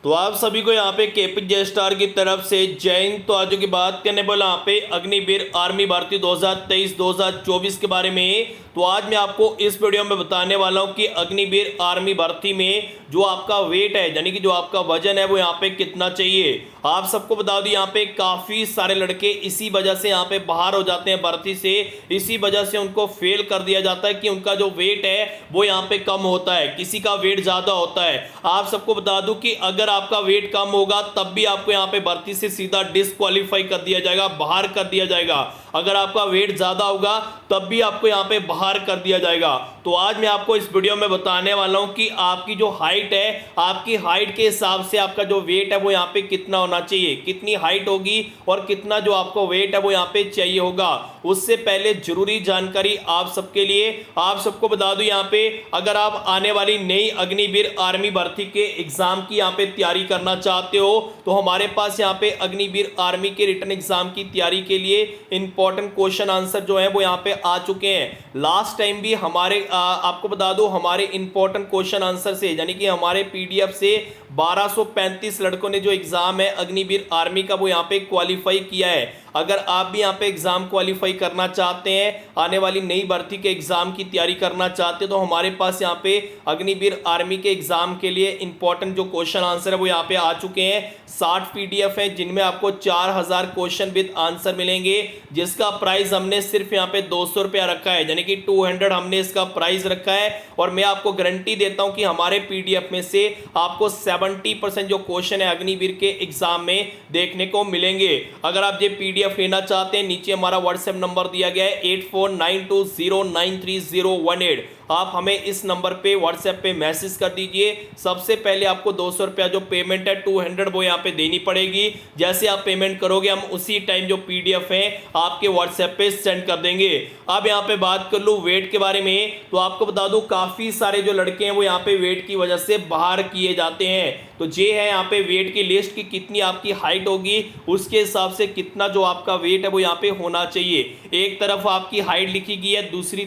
तो आप सभी को यहाँ पे केपी स्टार की तरफ से जय हिंद। तो आज की बात करने वाला यहाँ पे अग्निवीर आर्मी भर्ती 2023-2024 के बारे में। तो आज मैं आपको इस वीडियो में बताने वाला हूँ कि अग्निवीर आर्मी भर्ती में जो आपका वेट है यानी कि जो आपका वजन है वो यहाँ पे कितना चाहिए। आप सबको बता दूं यहाँ पे काफ़ी सारे लड़के इसी वजह से यहाँ पे बाहर हो जाते हैं भर्ती से, इसी वजह से उनको फेल कर दिया जाता है कि उनका जो वेट है वो यहाँ पे कम होता है, किसी का वेट ज़्यादा होता है। आप सबको बता दूं कि अगर आपका वेट कम होगा तब भी आपको यहाँ पे भर्ती से सीधा डिस्क्वालीफाई कर दिया जाएगा, बाहर कर दिया जाएगा। अगर आपका वेट ज़्यादा होगा तब भी आपको यहाँ पे बाहर कर दिया जाएगा। तो आज मैं आपको इस वीडियो में बताने वाला हूँ कि आपकी जो हाइट है, आपकी हाइट के हिसाब से आपका जो वेट है वो यहाँ पे कितना होना चाहिए, कितनी हाइट होगी और कितना जो आपको वेट है वो यहाँ पे चाहिए होगा। उससे पहले जरूरी जानकारी आप सबके लिए, आप सबको बता दूं यहाँ पे अगर आप आने वाली नई अग्निवीर आर्मी भर्ती के एग्जाम की यहाँ पे तैयारी करना चाहते हो तो हमारे पास यहाँ पे अग्निवीर आर्मी के रिटन एग्जाम की तैयारी के लिए इंपॉर्टेंट क्वेश्चन आंसर जो है वो यहाँ पे आ चुके हैं। लास्ट टाइम भी हमारे आपको बता दो हमारे इंपॉर्टेंट क्वेश्चन आंसर से यानी कि हमारे पीडीएफ से 1235 लड़कों ने जो एग्जाम है अग्निवीर आर्मी का वो यहाँ पे क्वालिफाई किया है। अगर आप भी यहाँ पे एग्जाम क्वालिफाई करना चाहते हैं, आने वाली नई भर्ती के एग्जाम की तैयारी करना चाहते हैं तो हमारे पास यहाँ पे अग्निवीर आर्मी के एग्जाम के लिए इंपॉर्टेंट जो क्वेश्चन आंसर है वो यहाँ पे आ चुके हैं। 60 पीडीएफ है जिनमें आपको 4000 क्वेश्चन विद आंसर मिलेंगे, जिसका प्राइस हमने सिर्फ यहाँ पे 200 रुपया रखा है, यानी कि 200 हमने इसका प्राइस रखा है। और मैं आपको गारंटी देता हूँ कि हमारे पीडीएफ में से आपको 70% जो क्वेश्चन है अग्निवीर के एग्जाम में देखने को मिलेंगे। अगर आप ये पीडीएफ लेना चाहते हैं, नीचे हमारा व्हाट्सएप नंबर दिया गया है 8492093018। आप हमें इस नंबर पे व्हाट्सएप पे मैसेज कर दीजिए। सबसे पहले आपको 200 रुपया जो पेमेंट है 200 वो यहाँ पे देनी पड़ेगी। जैसे आप पेमेंट करोगे हम उसी टाइम जो पीडीएफ है आपके व्हाट्सएप पे सेंड कर देंगे। अब यहाँ पे बात कर लूँ वेट के बारे में, तो आपको बता दूं काफ़ी सारे जो लड़के हैं वो यहाँ पे वेट की वजह से बाहर किए जाते हैं। तो ये है यहाँ पे वेट की लिस्ट की कितनी आपकी हाइट होगी, उसके हिसाब से कितना जो आपका वेट है वो यहाँ पे होना चाहिए। एक तरफ आपकी हाइट लिखी गई है, दूसरी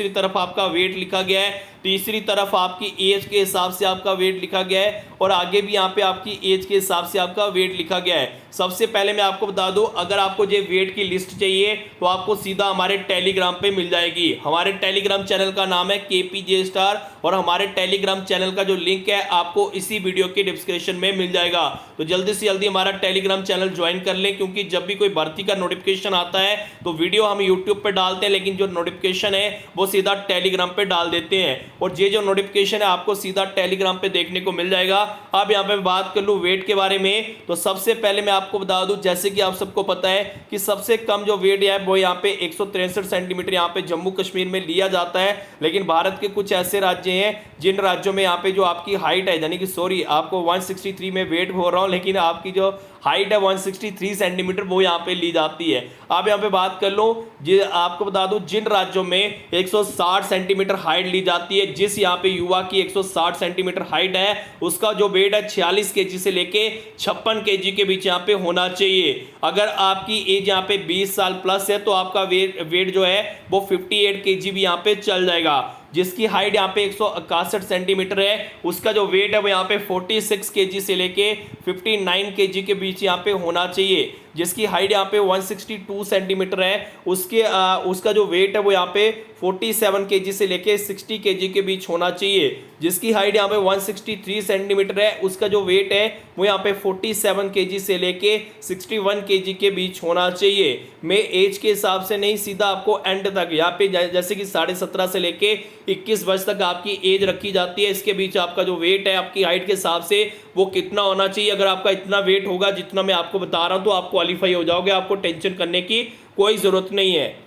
तरफ आपका वेट लिखा गया है, तीसरी तरफ आपकी एज के हिसाब से आपका वेट लिखा गया है और आगे भी यहाँ पे आपकी एज के हिसाब से आपका वेट लिखा गया है। सबसे पहले मैं आपको बता दूं अगर आपको ये वेट की लिस्ट चाहिए तो आपको सीधा हमारे टेलीग्राम पे मिल जाएगी। हमारे टेलीग्राम चैनल का नाम है केपी स्टार और हमारे टेलीग्राम चैनल का जो लिंक है आपको इसी वीडियो के डिस्क्रिप्शन में मिल जाएगा। तो जल्दी से जल्दी हमारा टेलीग्राम चैनल ज्वाइन कर लें, क्योंकि जब भी कोई भर्ती का नोटिफिकेशन आता है तो वीडियो हम यूट्यूब पर डालते हैं लेकिन जो नोटिफिकेशन है वो सीधा टेलीग्राम पर डाल देते हैं और ये जो नोटिफिकेशन है आपको सीधा टेलीग्राम पे देखने को मिल जाएगा। अब यहाँ पे बात कर लूँ वेट के बारे में, तो सबसे पहले मैं आपको बता दूं जैसे कि आप सबको पता है कि सबसे कम जो वेट है वो यहाँ पे 163 सेंटीमीटर यहाँ पे जम्मू कश्मीर में लिया जाता है। लेकिन भारत के कुछ ऐसे राज्य हैं जिन राज्यों में यहाँ पे जो आपकी हाइट है यानी कि सॉरी आपको 163 में वेट हो रहा हूँ लेकिन आपकी जो हाइट है 163 सेंटीमीटर वो यहाँ पे ली जाती है। अब यहाँ पे बात कर लो जी, आपको बता दूं जिन राज्यों में 160 सेंटीमीटर हाइट ली जाती है, जिस यहाँ पे युवा की 160 सेंटीमीटर हाइट है उसका जो वेट है 46 केजी से लेके 56 केजी के बीच यहाँ पे होना चाहिए। अगर आपकी एज यहाँ पे 20 साल प्लस है तो आपका वेट जो है वो 58 केजी भी यहाँ पे चल जाएगा। जिसकी हाइट यहाँ पे 161 सेंटीमीटर है उसका जो वेट है वो यहाँ पे 46 केजी से लेके 59 केजी के बीच यहाँ पे होना चाहिए। जिसकी हाइट यहाँ पे 162 सेंटीमीटर है उसका जो वेट है वो यहाँ पे 47 केजी से लेके 60 केजी के बीच होना चाहिए। जिसकी हाइट यहाँ पे 163 सेंटीमीटर है उसका जो वेट है वो यहाँ पे 47 केजी से लेके 61 केजी के बीच होना चाहिए। मैं एज के हिसाब से नहीं, सीधा आपको एंड तक यहाँ पे जैसे कि 17.5 से लेके 21 वर्ष तक आपकी एज रखी जाती है, इसके बीच आपका जो वेट है आपकी हाइट के हिसाब से वो कितना होना चाहिए। अगर आपका इतना वेट होगा जितना मैं आपको बता रहा हूँ तो आप क्वालिफाई हो जाओगे, आपको टेंशन करने की कोई ज़रूरत नहीं है।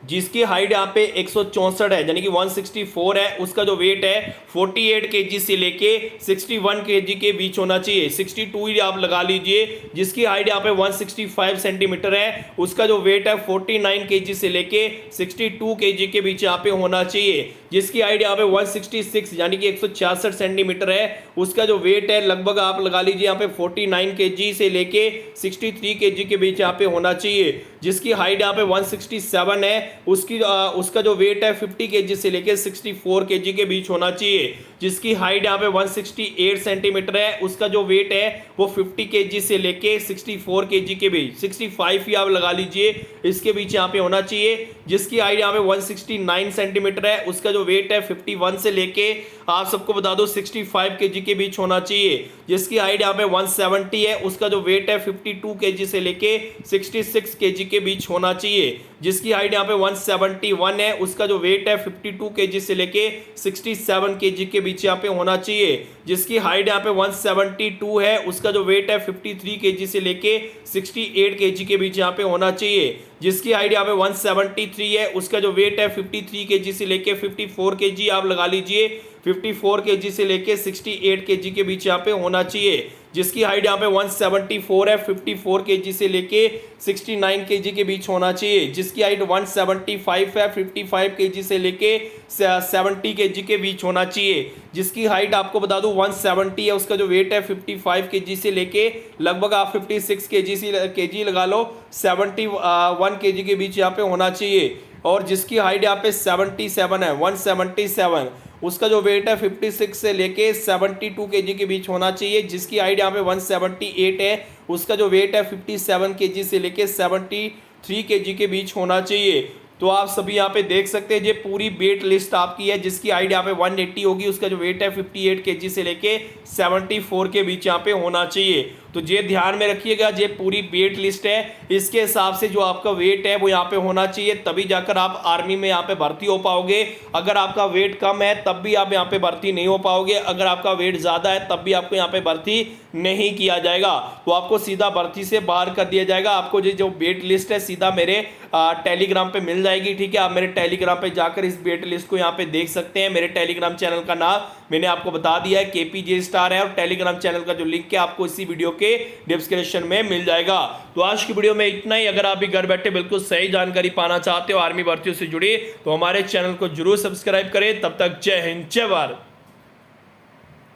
जिसकी हाइट यहाँ पे 164 है यानी कि 164 है उसका जो वेट है 48 केजी से लेके 61 केजी के बीच होना चाहिए। 62 ही आप लगा लीजिए। जिसकी हाइट यहाँ पे 165 सेंटीमीटर है उसका जो वेट है 49 केजी से लेके 62 केजी के बीच यहाँ पे होना चाहिए। जिसकी हाइट यहाँ पे 166 यानी कि 166 सेंटीमीटर है उसका जो वेट है लगभग आप लगा लीजिए यहाँ पे 49 केजी से लेके 63 केजी के बीच यहाँ पे होना चाहिए। जिसकी हाइट यहाँ पे 167 है उसका जो वेट है 50 केजी से लेके 64 केजी के बीच होना चाहिए। जिसकी हाइट यहाँ पे 168 सेंटीमीटर है, उसका जो वेट है वो 50 केजी से लेके 64 केजी के बीच, 65 ही आप लगा लीजिए, इसके बीच यहाँ पे होना चाहिए। जिसकी हाइट यहाँ पे 169 सेंटीमीटर है, उसका जो वेट है 51 से लेके आप सबको बता दो 65 केजी के बीच होना चाहिए। जिसकी हाइट यहाँ पे 170 है, उसका जो वेट है 52 केजी से लेके 66 केजी के बीच होना चाहिए। जिसकी हाइट यहाँ पे 171 है, उसका जो वेट है 52 केजी से लेके 67 केजी के बीच यहाँ पे होना चाहिए। जिसकी हाइट यहाँ पे 172 है, उसका जो वेट है 53 केजी से लेके 68 केजी के बीच यहाँ पे होना चाहिए। जिसकी हाइट यहाँ पे 173 है, उसका जो वेट है 53 केजी से लेके 54 केजी आप लगा लीजिए, 54 केजी से लेके 68 केजी के बीच यहाँ पे होना चाहिए। जिसकी हाइट यहाँ पे 174 है, 54 केजी से लेके 69 केजी के बीच होना चाहिए। जिसकी हाइट 175 है, 55 केजी से लेके 70 केजी के बीच होना चाहिए। जिसकी हाइट आपको बता दूं 170 है, उसका जो वेट है 55 केजी से लेके लगभग आप 56 केजी लगा लो, 71 केजी के बीच यहाँ पे होना चाहिए। और जिसकी हाइट यहाँ पे 77 है, 177, उसका जो वेट है 56 से लेके 72 केजी के बीच होना चाहिए। जिसकी हाइट यहाँ पे 178 है, उसका जो वेट है 57 केजी से लेके 73 केजी के बीच होना चाहिए। तो आप सभी यहाँ पे देख सकते हैं ये पूरी वेट लिस्ट आपकी है। जिसकी हाइट यहाँ पे 180 होगी, उसका जो वेट है 58 केजी से लेके 74 के बीच यहाँ पे होना चाहिए। तो ये ध्यान में रखिएगा, ये पूरी वेट लिस्ट है, इसके हिसाब से जो आपका वेट है वो यहाँ पे होना चाहिए, तभी जाकर आप आर्मी में यहाँ पे भर्ती हो पाओगे। अगर आपका वेट कम है तब भी आप यहाँ पे भर्ती नहीं हो पाओगे, अगर आपका वेट ज़्यादा है तब भी आपको यहाँ पे भर्ती नहीं किया जाएगा, तो आपको सीधा भर्ती से बाहर कर दिया जाएगा। आपको जो वेट लिस्ट है सीधा मेरे टेलीग्राम पे मिल जाएगी, ठीक है। आप मेरे टेलीग्राम पे जाकर इस वेट लिस्ट को यहाँ पे देख सकते हैं। मेरे टेलीग्राम चैनल का नाम मैंने आपको बता दिया है, KPJ स्टार है, और टेलीग्राम चैनल का जो लिंक है आपको इसी वीडियो के डिस्क्रिप्शन में मिल जाएगा। तो आज की वीडियो में इतना ही। अगर आप भी घर बैठे बिल्कुल सही जानकारी पाना चाहते हो आर्मी भर्तियों से जुड़ी, तो हमारे चैनल को जरूर सब्सक्राइब करें। तब तक जय हिंद, जय भारत।